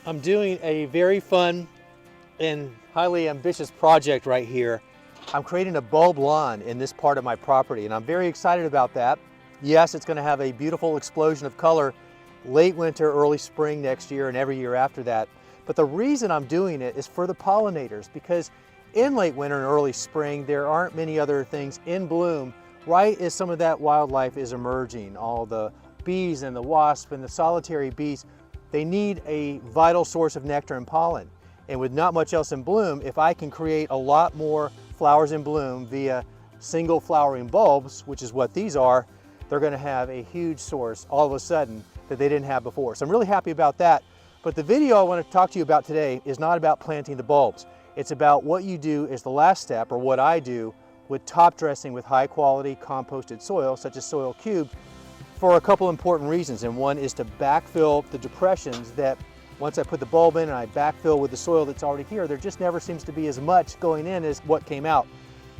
I'm doing a very fun and highly ambitious project right here. I'm creating a bulb lawn in this part of my property, and I'm very excited about that. Yes, it's going to have a beautiful explosion of color late winter, early spring next year, and every year after that. But the reason I'm doing it is for the pollinators, because in late winter and early spring, there aren't many other things in bloom right as some of that wildlife is emerging. All the bees and the wasps and the solitary bees, they need a vital source of nectar and pollen. And with not much else in bloom, if I can create a lot more flowers in bloom via single flowering bulbs, which is what these are, they're going to have a huge source all of a sudden that they didn't have before. So I'm really happy about that. But the video I want to talk to you about today is not about planting the bulbs. It's about what you do as the last step, or what I do with top dressing with high quality composted soil, such as soil cubed, for a couple important reasons. And one is to backfill the depressions that once I put the bulb in and I backfill with the soil that's already here, there just never seems to be as much going in as what came out.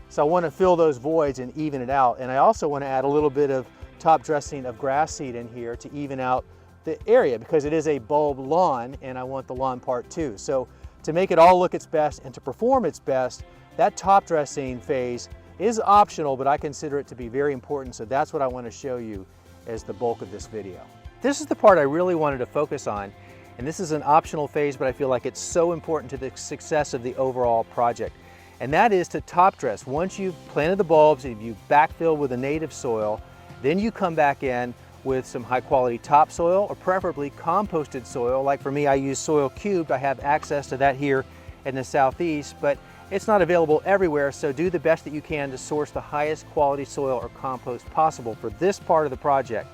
So I want to fill those voids and even it out. And I also want to add a little bit of top dressing of grass seed in here to even out the area, because it is a bulb lawn and I want the lawn part too. So to make it all look its best and to perform its best, that top dressing phase is optional, but I consider it to be very important. So that's what I want to show you as the bulk of this video. This is the part I really wanted to focus on, and this is an optional phase, but I feel like it's so important to the success of the overall project. And that is to top dress. Once you've planted the bulbs and you backfill with a native soil, then you come back in with some high quality topsoil, or preferably composted soil. Like for me, I use soil cubed. I have access to that here in the southeast, but it's not available everywhere, so do the best that you can to source the highest quality soil or compost possible for this part of the project.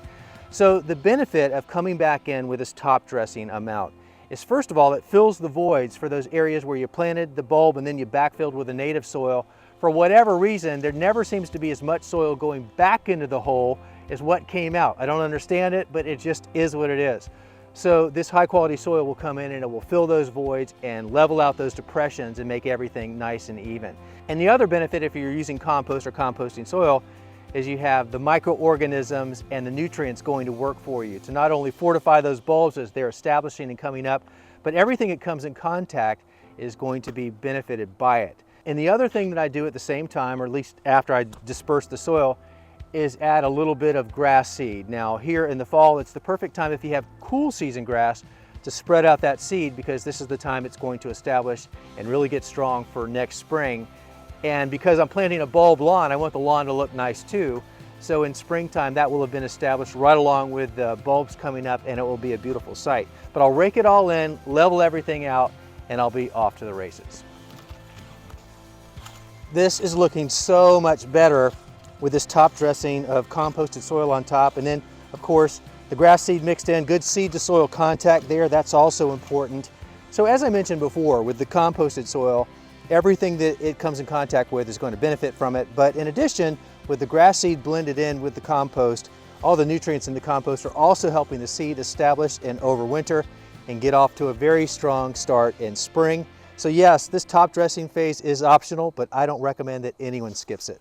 So the benefit of coming back in with this top dressing amount is, first of all, it fills the voids for those areas where you planted the bulb and then you backfilled with a native soil. For whatever reason, there never seems to be as much soil going back into the hole as what came out. I don't understand it, but it just is what it is. So this high quality soil will come in and it will fill those voids and level out those depressions and make everything nice and even. And the other benefit, if you're using compost or composting soil, is you have the microorganisms and the nutrients going to work for you to not only fortify those bulbs as they're establishing and coming up, but everything that comes in contact is going to be benefited by it. And the other thing that I do at the same time, or at least after I disperse the soil, is add a little bit of grass seed. Now here in the fall, it's the perfect time if you have cool season grass to spread out that seed, because this is the time it's going to establish and really get strong for next spring. And because I'm planting a bulb lawn, I want the lawn to look nice too. So in springtime, that will have been established right along with the bulbs coming up, and it will be a beautiful sight. But I'll rake it all in, level everything out, and I'll be off to the races. This is looking so much better with this top dressing of composted soil on top. And then of course the grass seed mixed in, good seed to soil contact there, that's also important. So as I mentioned before, with the composted soil, everything that it comes in contact with is going to benefit from it. But in addition, with the grass seed blended in with the compost, all the nutrients in the compost are also helping the seed establish and overwinter and get off to a very strong start in spring. So yes, this top dressing phase is optional, but I don't recommend that anyone skips it.